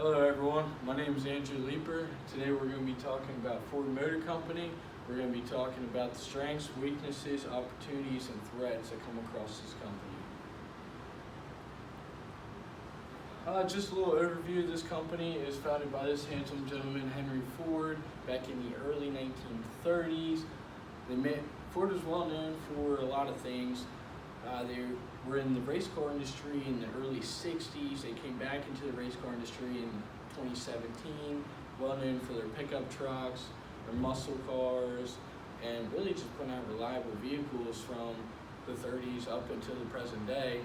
Hello everyone, my name is Andrew Leeper. Today we're going to be talking about Ford Motor Company. We're going to be talking about the strengths, weaknesses, opportunities, and threats that come across this company. Just a little overview of this company. It was founded by this handsome gentleman, Henry Ford, back in the early 1930s. Ford was well known for a lot of things. They were in the race car industry in the early 60s. They came back into the race car industry in 2017, well known for their pickup trucks, their muscle cars, and really just putting out reliable vehicles from the 30s up until the present day.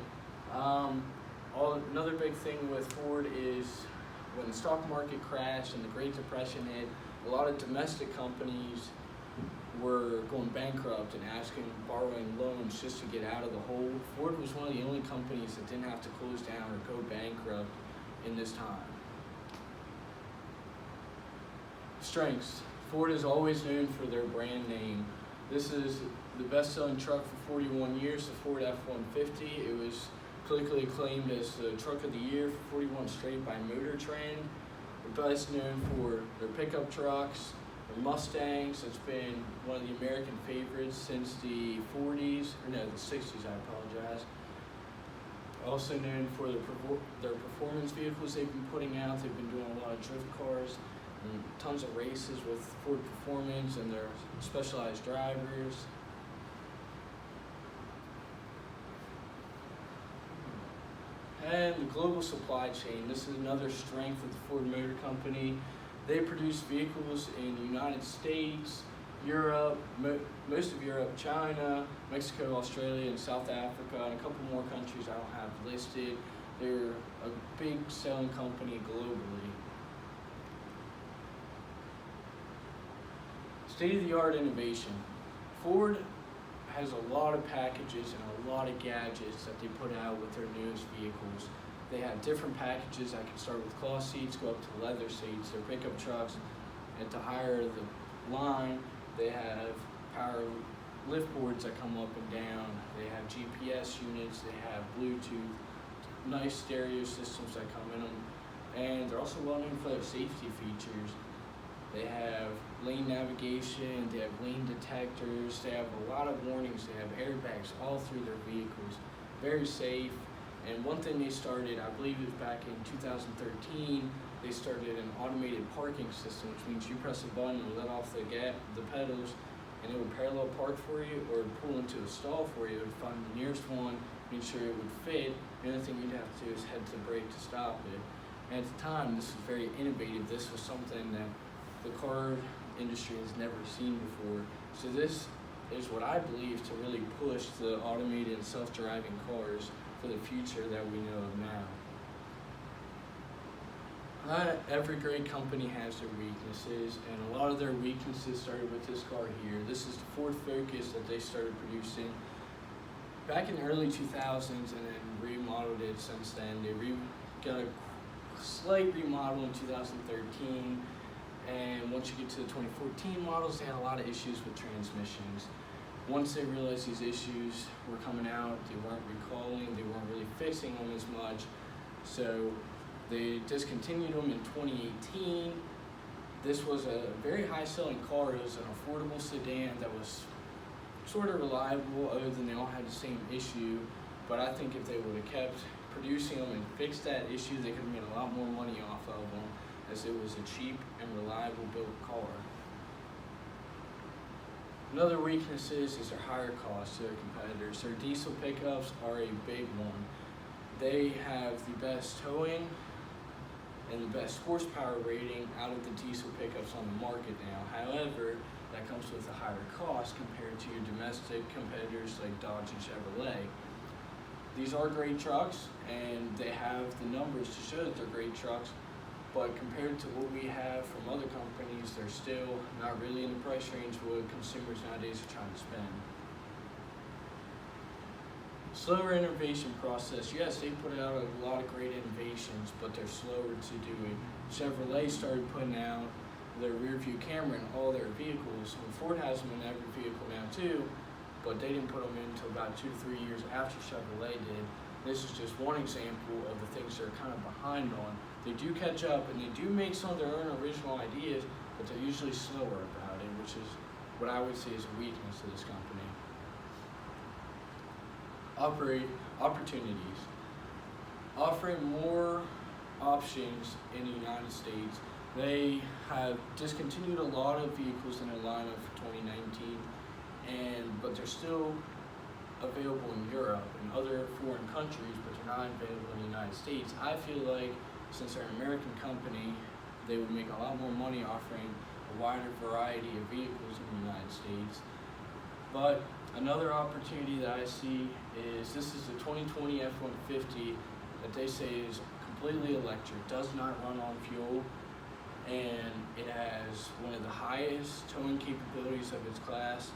Another big thing with Ford is when the stock market crashed and the Great Depression hit, a lot of domestic companies were going bankrupt and borrowing loans just to get out of the hole. Ford was one of the only companies that didn't have to close down or go bankrupt in this time. Strengths. Ford is always known for their brand name. This is the best-selling truck for 41 years, the Ford F-150. It was critically acclaimed as the truck of the year for 41 straight by Motor Trend. They're best known for their pickup trucks, their Mustangs. It's been one of the American favorites since the 40s, or no, the 60s, I apologize. Also known for their performance vehicles they've been putting out. They've been doing a lot of drift cars and tons of races with Ford Performance and their specialized drivers. And the global supply chain. This is another strength of the Ford Motor Company. They produce vehicles in the United States, Europe, most of Europe, China, Mexico, Australia, and South Africa, and a couple more countries I don't have listed. They're a big selling company globally. State-of-the-art innovation. Ford has a lot of packages and a lot of gadgets that they put out with their newest vehicles. They have different packages that can start with cloth seats, go up to leather seats, their pickup trucks, and to higher the line, they have power lift boards that come up and down. They have GPS units, they have Bluetooth, nice stereo systems that come in them, and they're also well known for their safety features. They have lane navigation, they have lane detectors, they have a lot of warnings, they have airbags all through their vehicles. Very safe. And one thing they started, I believe it was back in 2013, they started an automated parking system, which means you press a button and let off the pedals, and it would parallel park for you or pull into a stall for you. It would find the nearest one, make sure it would fit. The only thing you'd have to do is head to the brake to stop it. And at the time, this was very innovative. This was something that the car industry has never seen before. So this is what I believe to really push the automated and self-driving cars for the future that we know of now. Every great company has their weaknesses, and a lot of their weaknesses started with this car here. This is the Ford Focus that they started producing back in the early 2000s and then remodeled it since then. They got a slight remodel in 2013. And once you get to the 2014 models, they had a lot of issues with transmissions. Once they realized these issues were coming out, they weren't recalling, they weren't really fixing them as much. So they discontinued them in 2018. This was a very high selling car. It was an affordable sedan that was sort of reliable, other than they all had the same issue. But I think if they would have kept producing them and fixed that issue, they could have made a lot more money off of them, as it was a cheap and reliable built car. Another weakness is their higher cost to their competitors. Their diesel pickups are a big one. They have the best towing and the best horsepower rating out of the diesel pickups on the market now. However, that comes with a higher cost compared to your domestic competitors like Dodge and Chevrolet. These are great trucks, and they have the numbers to show that they're great trucks, but compared to what we have from other companies, they're still not really in the price range what consumers nowadays are trying to spend. Slower innovation process. Yes, they put out a lot of great innovations, but they're slower to do it. Chevrolet started putting out their rear view camera in all their vehicles, and Ford has them in every vehicle now too, but they didn't put them in until about 2 to 3 years after Chevrolet did. This is just one example of the things they're kind of behind on. they do catch up and they do make some of their own original ideas, but they're usually slower about it, which is what I would say is a weakness of this company. Opportunities. Offering more options in the United States. They have discontinued a lot of vehicles in their lineup for 2019, but they're still available in Europe and other foreign countries, but they're not available in the United States. I feel like since they're an American company, they would make a lot more money offering a wider variety of vehicles in the United States. But another opportunity that I see is this is the 2020 F-150 that they say is completely electric, does not run on fuel, and it has one of the highest towing capabilities of its class,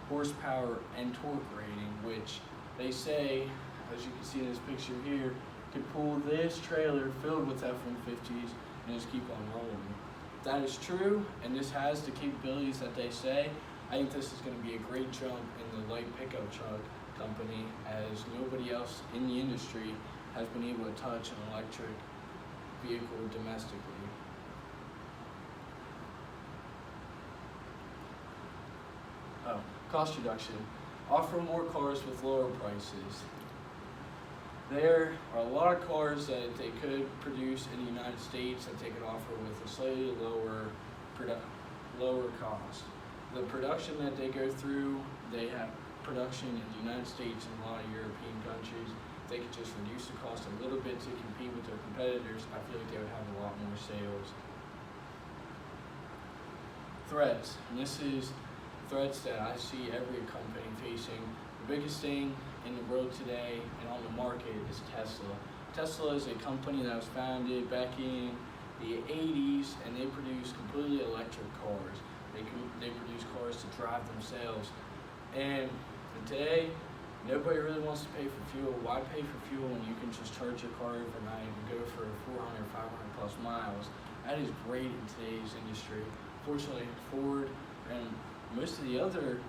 horsepower and torque rating, which they say, as you can see in this picture here, could pull this trailer filled with F-150s and just keep on rolling. If that is true, and this has the capabilities that they say, I think this is going to be a great jump in the light pickup truck company, as nobody else in the industry has been able to touch an electric vehicle domestically. Cost reduction. Offer more cars with lower prices. There are a lot of cars that they could produce in the United States that they could offer with a slightly lower cost. The production that they go through, they have production in the United States and a lot of European countries. If they could just reduce the cost a little bit to compete with their competitors, I feel like they would have a lot more sales. Threats, and this is threats that I see every company facing. The biggest thing in the world today and on the market is Tesla. Tesla is a company that was founded back in the 80s, and they produce completely electric cars. They produce cars to drive themselves. And today, nobody really wants to pay for fuel. Why pay for fuel when you can just charge your car overnight and go for 400, 500 plus miles? That is great in today's industry. Fortunately, Ford and most of the other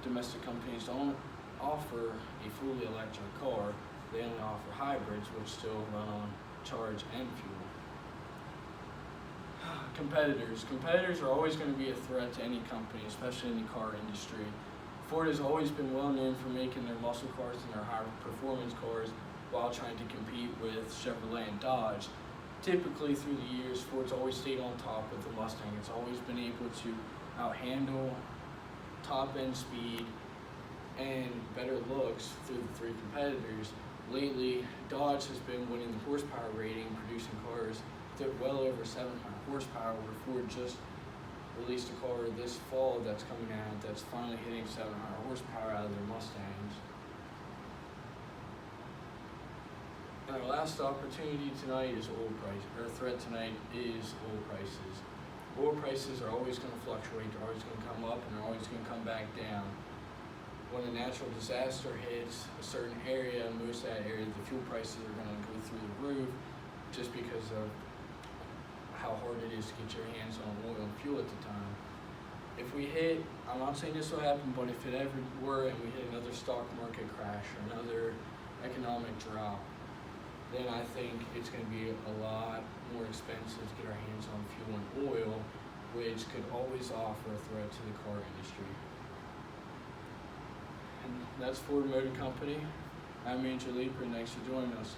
domestic companies don't offer a fully electric car. They only offer hybrids, which still run on charge and fuel. Competitors are always going to be a threat to any company, especially in the car industry. Ford has always been well known for making their muscle cars and their high performance cars while trying to compete with Chevrolet and Dodge. Typically through the years, Ford's always stayed on top with the Mustang. It's always been able to outhandle top end speed and better looks through the three competitors. Lately, Dodge has been winning the horsepower rating, producing cars that well over 700 horsepower, where Ford just released a car this fall that's coming out that's finally hitting 700 horsepower out of their Mustangs. And our last opportunity tonight is oil price. Our threat tonight is oil prices. Oil prices are always going to fluctuate. They're always going to come up and they're always going to come back down. When a natural disaster hits a certain area, most of that area, the fuel prices are going to go through the roof just because of how hard it is to get your hands on oil and fuel at the time. If we hit, I'm not saying this will happen, but if it ever were and we hit another stock market crash or another economic drop, then I think it's going to be a lot more expensive to get our hands on fuel and oil, which could always offer a threat to the car industry. And that's Ford Motor Company. I'm Andrew Leeper, and thanks for joining us.